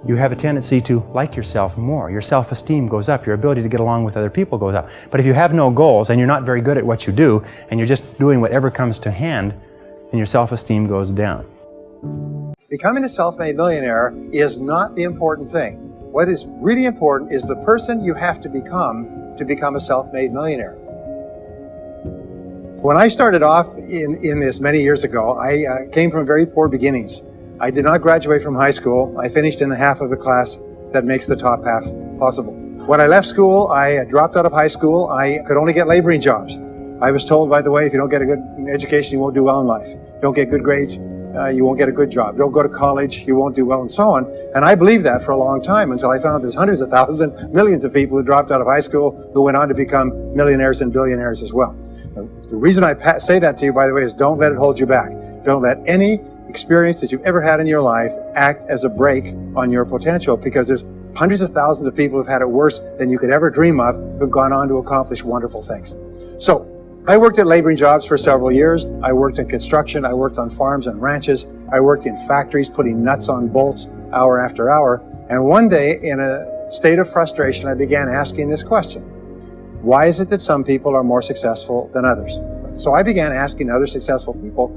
you have a tendency to like yourself more. Your self-esteem goes up. Your ability to get along with other people goes up. But if you have no goals and you're not very good at what you do and you're just doing whatever comes to hand, then your self-esteem goes down. Becoming a self-made millionaire is not the important thing. What is really important is the person you have to become a self-made millionaire. When I started off in this many years ago, I came from very poor beginnings. I did not graduate from high school. I finished in the half of the class that makes the top half possible. When I left school, I dropped out of high school. I could only get laboring jobs. I was told, by the way, if you don't get a good education, you won't do well in life. Don't get good grades, you won't get a good job. Don't go to college, you won't do well, and so on. And I believed that for a long time until I found there's hundreds of thousands, millions of people who dropped out of high school who went on to become millionaires and billionaires as well. The reason I say that to you, by the way, is don't let it hold you back. Don't let any experience that you've ever had in your life act as a brake on your potential, because there's hundreds of thousands of people who've had it worse than you could ever dream of who've gone on to accomplish wonderful things. So I worked at laboring jobs for several years. I worked in construction. I worked on farms and ranches. I worked in factories putting nuts on bolts hour after hour. And one day, in a state of frustration, I began asking this question: why is it that some people are more successful than others? So I began asking other successful people,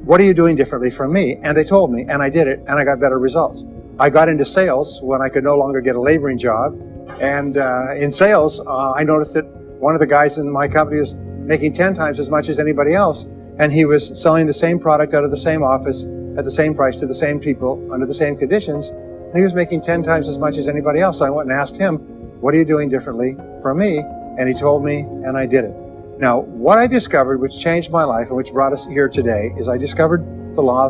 what are you doing differently from me? And they told me, and I did it, and I got better results. I got into sales when I could no longer get a laboring job. And in sales, I noticed that one of the guys in my company was making 10 times as much as anybody else. And he was selling the same product out of the same office at the same price to the same people under the same conditions. And he was making 10 times as much as anybody else. So I went and asked him, what are you doing differently from me? And he told me, and I did it. Now, what I discovered, which changed my life and which brought us here today, is I discovered the law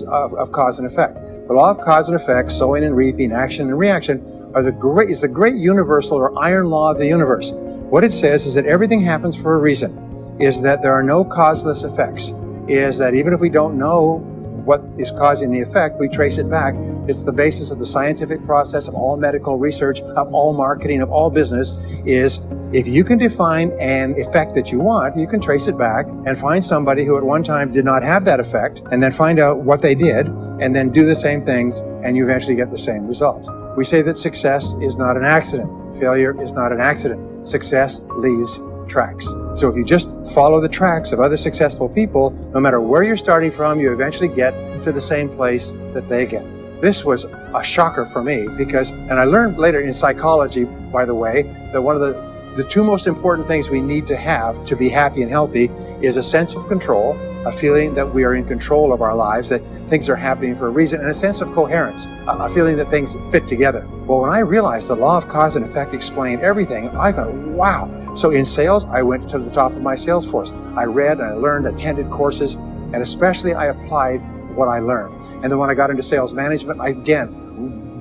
of cause and effect. The law of cause and effect, sowing and reaping, action and reaction, is the great universal or iron law of the universe. What it says is that everything happens for a reason, is that there are no causeless effects, is that even if we don't know what is causing the effect, we trace it back. It's the basis of the scientific process, of all medical research, of all marketing, of all business, is if you can define an effect that you want, you can trace it back and find somebody who at one time did not have that effect, and then find out what they did, and then do the same things, and you eventually get the same results. We say that success is not an accident. Failure is not an accident. Success leaves tracks. So if you just follow the tracks of other successful people, no matter where you're starting from, you eventually get to the same place that they get. This was a shocker for me because, and I learned later in psychology, by the way, that one of the two most important things we need to have to be happy and healthy is a sense of control, a feeling that we are in control of our lives, that things are happening for a reason, and a sense of coherence, a feeling that things fit together. Well, when I realized the law of cause and effect explained everything, I thought, wow. So in sales, I went to the top of my sales force. I read and I learned, attended courses, and especially I applied what I learned. And then when I got into sales management, I again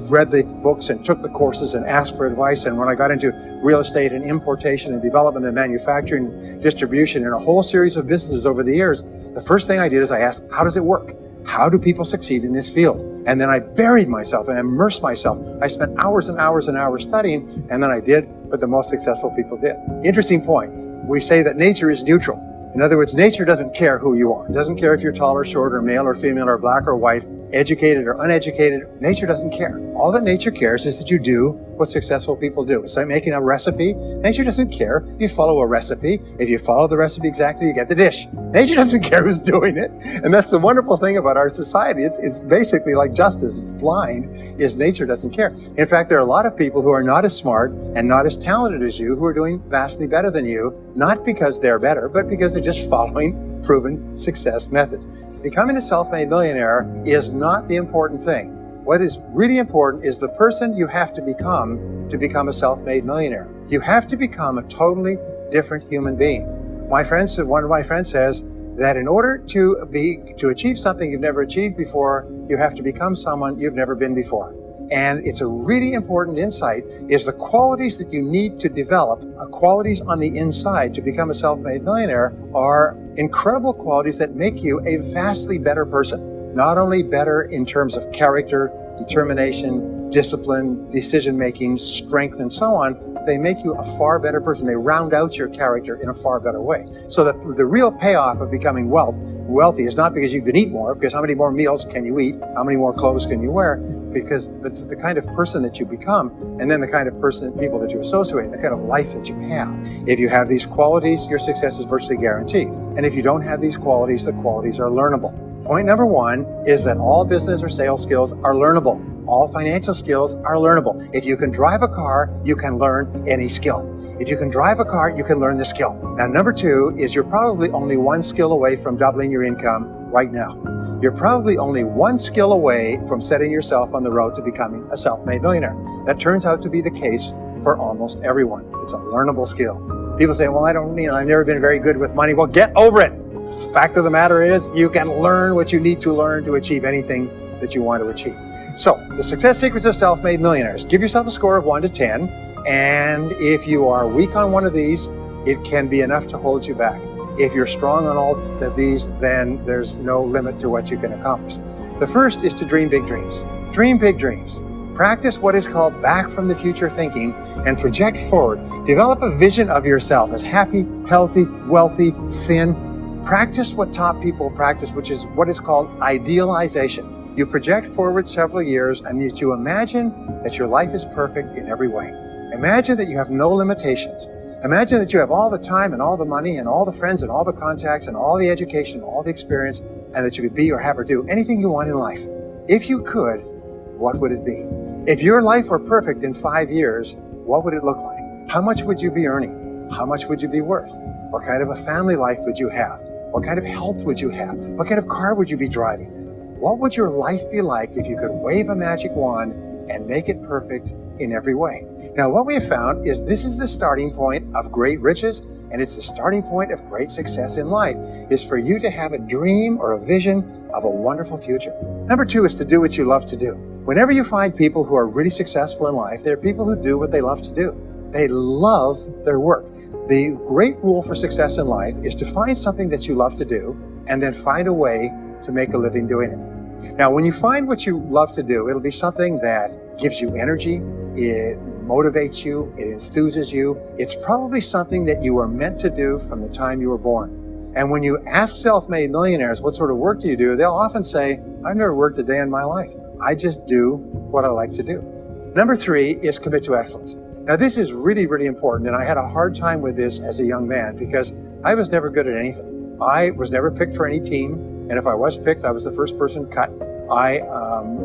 read the books and took the courses and asked for advice. And when I got into real estate and importation and development and manufacturing and distribution and a whole series of businesses over the years, the first thing I did is I asked, how does it work? How do people succeed in this field? And then I buried myself and immersed myself. I spent hours and hours and hours studying, and then I did what the most successful people did. Interesting point. We say that nature is neutral. In other words, nature doesn't care who you are. It doesn't care if you're tall or short or male or female or black or white, educated or uneducated. Nature doesn't care. All that nature cares is that you do what successful people do. It's like making a recipe. Nature doesn't care if you follow a recipe. If you follow the recipe exactly, you get the dish. Nature doesn't care who's doing it. And that's the wonderful thing about our society. It's basically like justice. It's blind, is nature doesn't care. In fact, there are a lot of people who are not as smart and not as talented as you who are doing vastly better than you, not because they're better, but because they're just following proven success methods. Becoming a self-made millionaire is not the important thing. What is really important is the person you have to become a self-made millionaire. You have to become a totally different human being. One of my friends says that in order to achieve something you've never achieved before, you have to become someone you've never been before. And it's a really important insight, is the qualities that you need to develop, qualities on the inside to become a self-made millionaire, are incredible qualities that make you a vastly better person. Not only better in terms of character, determination, discipline, decision-making, strength, and so on, they make you a far better person. They round out your character in a far better way. So the real payoff of becoming wealthy is not because you can eat more, because how many more meals can you eat? How many more clothes can you wear? Because it's the kind of person that you become, and then the kind of people that you associate, the kind of life that you have. If you have these qualities, your success is virtually guaranteed. And if you don't have these qualities, the qualities are learnable. Point number one is that all business or sales skills are learnable. All financial skills are learnable. If you can drive a car, you can learn any skill. If you can drive a car, you can learn the skill. Now, number two is you're probably only one skill away from doubling your income right now. You're probably only one skill away from setting yourself on the road to becoming a self-made millionaire. That turns out to be the case for almost everyone. It's a learnable skill. People say, well, I've never been very good with money. Well, get over it. Fact of the matter is, you can learn what you need to learn to achieve anything that you want to achieve. So, the success secrets of self-made millionaires. Give yourself a score of 1 to 10, and if you are weak on one of these, it can be enough to hold you back. If you're strong on all of these, then there's no limit to what you can accomplish. The first is to dream big dreams. Dream big dreams. Practice what is called back from the future thinking and project forward. Develop a vision of yourself as happy, healthy, wealthy, thin. Practice what top people practice, which is what is called idealization. You project forward several years and you imagine that your life is perfect in every way. Imagine that you have no limitations. Imagine that you have all the time and all the money and all the friends and all the contacts and all the education, and all the experience, and that you could be or have or do anything you want in life. If you could, what would it be? If your life were perfect in 5 years, what would it look like? How much would you be earning? How much would you be worth? What kind of a family life would you have? What kind of health would you have? What kind of car would you be driving? What would your life be like if you could wave a magic wand and make it perfect in every way? Now, what we have found is this is the starting point of great riches, and it's the starting point of great success in life, is for you to have a dream or a vision of a wonderful future. Number two is to do what you love to do. Whenever you find people who are really successful in life, they're people who do what they love to do. They love their work. The great rule for success in life is to find something that you love to do and then find a way to make a living doing it. Now, when you find what you love to do, it'll be something that gives you energy, it motivates you, it enthuses you. It's probably something that you were meant to do from the time you were born. And when you ask self-made millionaires, what sort of work do you do? They'll often say, I've never worked a day in my life. I just do what I like to do. Number three is commit to excellence. Now, this is really, really important, and I had a hard time with this as a young man because I was never good at anything. I was never picked for any team, and if I was picked, I was the first person cut. I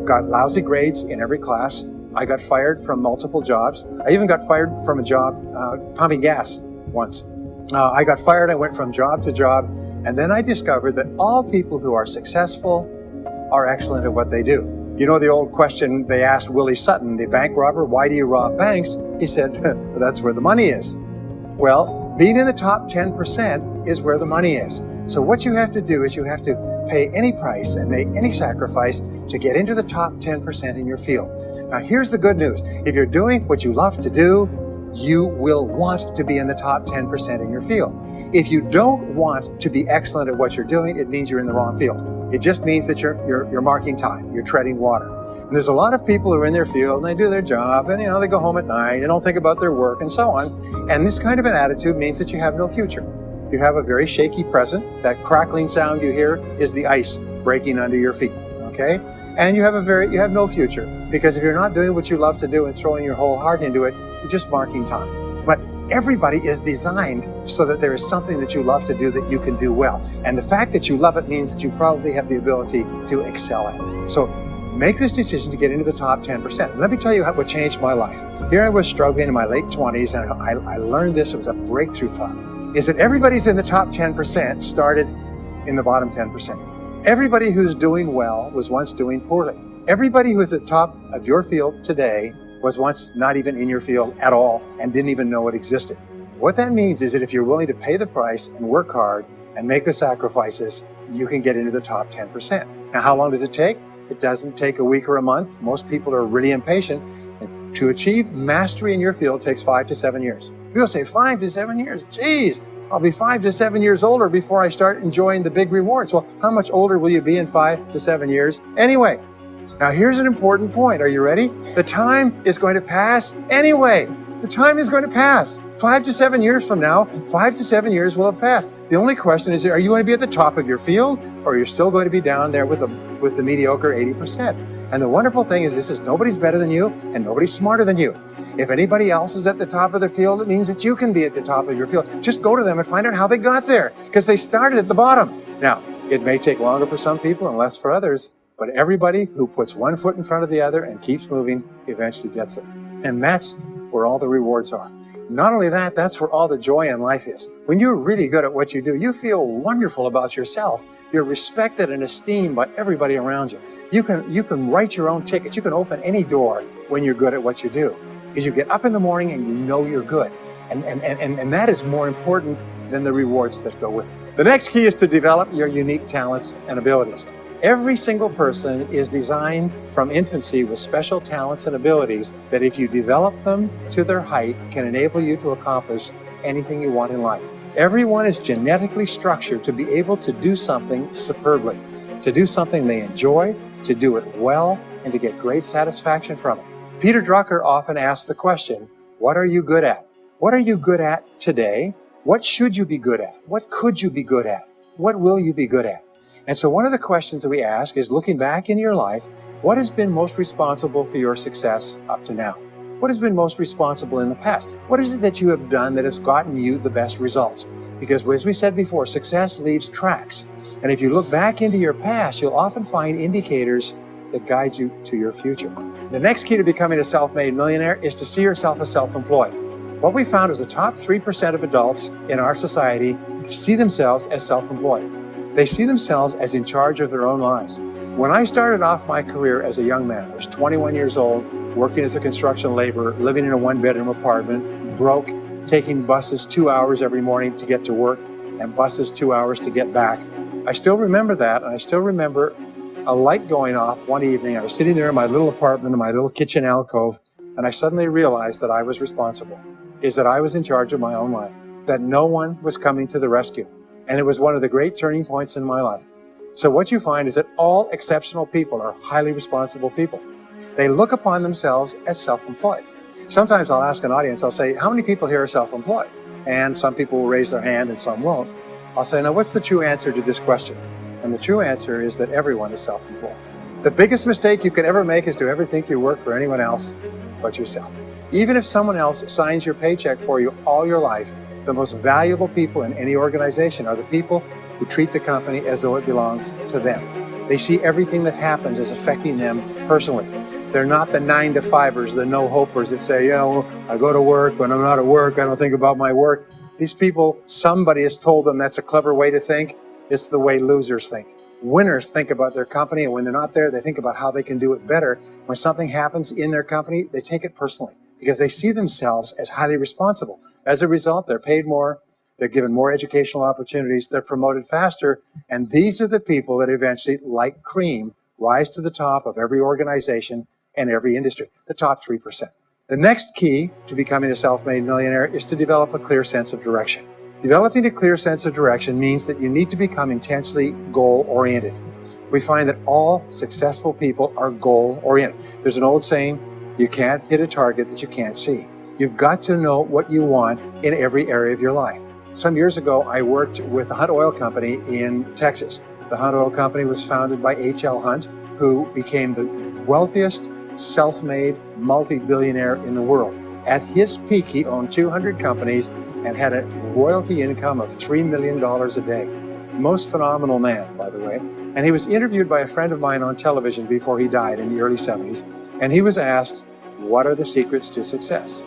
got lousy grades in every class. I got fired from multiple jobs. I even got fired from a job pumping gas once. I got fired, I went from job to job, and then I discovered that all people who are successful are excellent at what they do. You know the old question they asked Willie Sutton, the bank robber, why do you rob banks? He said, well, that's where the money is. Well, being in the top 10% is where the money is. So what you have to do is you have to pay any price and make any sacrifice to get into the top 10% in your field. Now, here's the good news. If you're doing what you love to do, you will want to be in the top 10% in your field. If you don't want to be excellent at what you're doing, it means you're in the wrong field. It just means that you're marking time, you're treading water. And there's a lot of people who are in their field and they do their job and they go home at night, they don't think about their work and so on. And this kind of an attitude means that you have no future. You have a very shaky present. That crackling sound you hear is the ice breaking under your feet, okay? And you have no future, because if you're not doing what you love to do and throwing your whole heart into it, you're just marking time. But everybody is designed so that there is something that you love to do that you can do well. And the fact that you love it means that you probably have the ability to excel at it. So make this decision to get into the top 10%. Let me tell you what changed my life. Here I was struggling in my late 20s, and I learned this. It was a breakthrough thought, is that everybody's in the top 10% started in the bottom 10%. Everybody who's doing well was once doing poorly. Everybody who is at the top of your field today was once not even in your field at all and didn't even know it existed. What that means is that if you're willing to pay the price and work hard and make the sacrifices, you can get into the top 10%. Now, how long does it take? It doesn't take a week or a month. Most people are really impatient. And to achieve mastery in your field takes 5 to 7 years. People say 5 to 7 years. Geez, I'll be 5 to 7 years older before I start enjoying the big rewards. Well, how much older will you be in 5 to 7 years? Anyway, Now here's an important point. Are you ready? The time is going to pass anyway. The time is going to pass. 5 to 7 years from now, 5 to 7 years will have passed. The only question is, are you going to be at the top of your field, or you're still going to be down there with the mediocre 80%? And the wonderful thing is this is nobody's better than you and nobody's smarter than you. If anybody else is at the top of their field, it means that you can be at the top of your field. Just go to them and find out how they got there, because they started at the bottom. Now, it may take longer for some people and less for others, but everybody who puts one foot in front of the other and keeps moving eventually gets it. And that's where all the rewards are. Not only that, that's where all the joy in life is. When you're really good at what you do, you feel wonderful about yourself. You're respected and esteemed by everybody around you. You can write your own ticket. You can open any door when you're good at what you do. Because you get up in the morning and you know you're good. And that is more important than the rewards that go with it. The next key is to develop your unique talents and abilities. Every single person is designed from infancy with special talents and abilities that if you develop them to their height can enable you to accomplish anything you want in life. Everyone is genetically structured to be able to do something superbly, to do something they enjoy, to do it well, and to get great satisfaction from it. Peter Drucker often asks the question, what are you good at? What are you good at today? What should you be good at? What could you be good at? What will you be good at? And so one of the questions that we ask is, looking back in your life, what has been most responsible for your success up to now? What has been most responsible in the past? What is it that you have done that has gotten you the best results? Because as we said before, success leaves tracks. And if you look back into your past, you'll often find indicators that guide you to your future. The next key to becoming a self-made millionaire is to see yourself as self-employed. What we found is the top 3% of adults in our society see themselves as self-employed. They see themselves as in charge of their own lives. When I started off my career as a young man, I was 21 years old, working as a construction laborer, living in a one-bedroom apartment, broke, taking buses 2 hours every morning to get to work and buses 2 hours to get back. I still remember that, and I still remember a light going off one evening. I was sitting there in my little apartment, in my little kitchen alcove, and I suddenly realized that I was responsible, that I was in charge of my own life, that no one was coming to the rescue. And it was one of the great turning points in my life. So what you find is that all exceptional people are highly responsible people. They look upon themselves as self-employed. Sometimes I'll ask an audience, I'll say, how many people here are self-employed? And some people will raise their hand and some won't. I'll say, now what's the true answer to this question? And the true answer is that everyone is self-employed. The biggest mistake you could ever make is to ever think you work for anyone else but yourself. Even if someone else signs your paycheck for you all your life, the most valuable people in any organization are the people who treat the company as though it belongs to them. They see everything that happens as affecting them personally. They're not the 9-to-5ers, the no-hopers that say, I go to work, when I'm not at work, I don't think about my work. These people, somebody has told them that's a clever way to think. It's the way losers think. Winners think about their company, and when they're not there, they think about how they can do it better. When something happens in their company, they take it personally because they see themselves as highly responsible. As a result, they're paid more, they're given more educational opportunities, they're promoted faster, and these are the people that eventually, like cream, rise to the top of every organization and every industry, the top 3%. The next key to becoming a self-made millionaire is to develop a clear sense of direction. Developing a clear sense of direction means that you need to become intensely goal-oriented. We find that all successful people are goal-oriented. There's an old saying, you can't hit a target that you can't see. You've got to know what you want in every area of your life. Some years ago, I worked with the Hunt Oil Company in Texas. The Hunt Oil Company was founded by H.L. Hunt, who became the wealthiest, self-made, multi-billionaire in the world. At his peak, he owned 200 companies and had a royalty income of $3 million a day. Most phenomenal man, by the way. And he was interviewed by a friend of mine on television before he died in the early 70s. And he was asked, what are the secrets to success?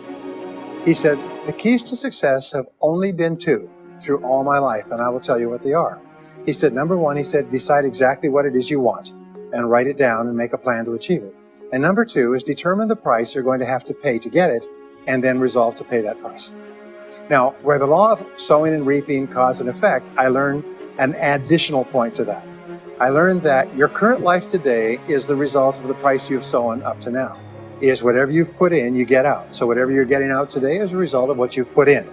He said, the keys to success have only been 2 through all my life, and I will tell you what they are. He said, number 1, he said, decide exactly what it is you want and write it down and make a plan to achieve it. And number 2 is determine the price you're going to have to pay to get it and then resolve to pay that price. Now, where the law of sowing and reaping cause and effect, I learned an additional point to that. I learned that your current life today is the result of the price you've sown up to now. Is whatever you've put in, you get out. So whatever you're getting out today is a result of what you've put in.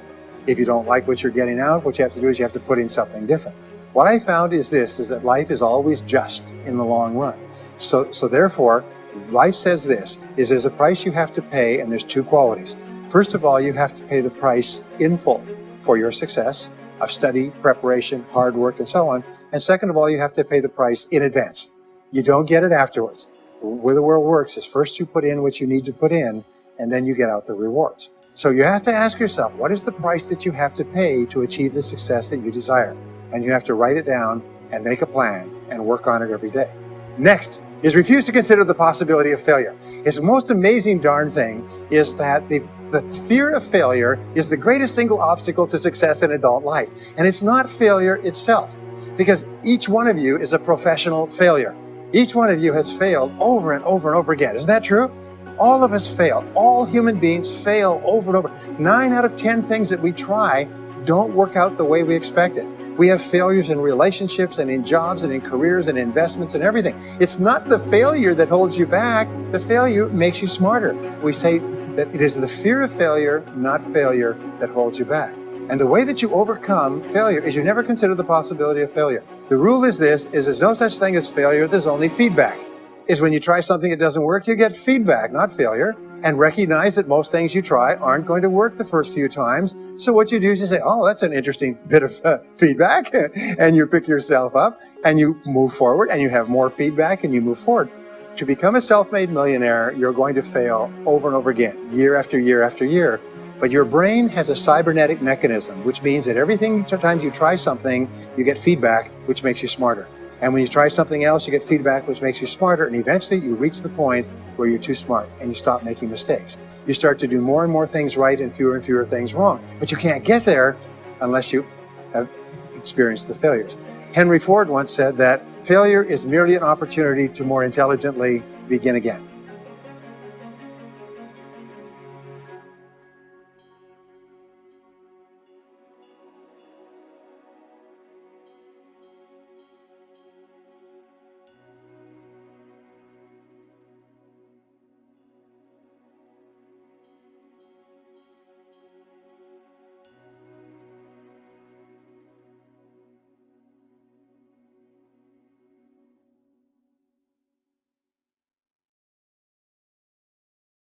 If you don't like what you're getting out, what you have to do is you have to put in something different. What I found is this, is that life is always just in the long run. So therefore, life says this, is there's a price you have to pay, and there's two qualities. First of all, you have to pay the price in full for your success of study, preparation, hard work, and so on. And second of all, you have to pay the price in advance. You don't get it afterwards. The way the world works is first you put in what you need to put in, and then you get out the rewards. So you have to ask yourself, what is the price that you have to pay to achieve the success that you desire? And you have to write it down and make a plan and work on it every day. Next is refuse to consider the possibility of failure. It's the most amazing darn thing is that the fear of failure is the greatest single obstacle to success in adult life. And it's not failure itself, because each one of you is a professional failure. Each one of you has failed over and over and over again. Isn't that true? All of us fail. All human beings fail over and over. 9 out of 10 things that we try don't work out the way we expected. We have failures in relationships and in jobs and in careers and investments and everything. It's not the failure that holds you back. The failure makes you smarter. We say that it is the fear of failure, not failure, that holds you back. And the way that you overcome failure is you never consider the possibility of failure. The rule is this, is there's no such thing as failure, there's only feedback. Is when you try something that doesn't work, you get feedback, not failure. And recognize that most things you try aren't going to work the first few times. So what you do is you say, oh, that's an interesting bit of feedback. And you pick yourself up and you move forward and you have more feedback and you move forward. To become a self-made millionaire, you're going to fail over and over again, year after year after year. But your brain has a cybernetic mechanism, which means that every time you try something, you get feedback, which makes you smarter. And when you try something else, you get feedback, which makes you smarter. And eventually you reach the point where you're too smart and you stop making mistakes. You start to do more and more things right and fewer things wrong. But you can't get there unless you have experienced the failures. Henry Ford once said that failure is merely an opportunity to more intelligently begin again.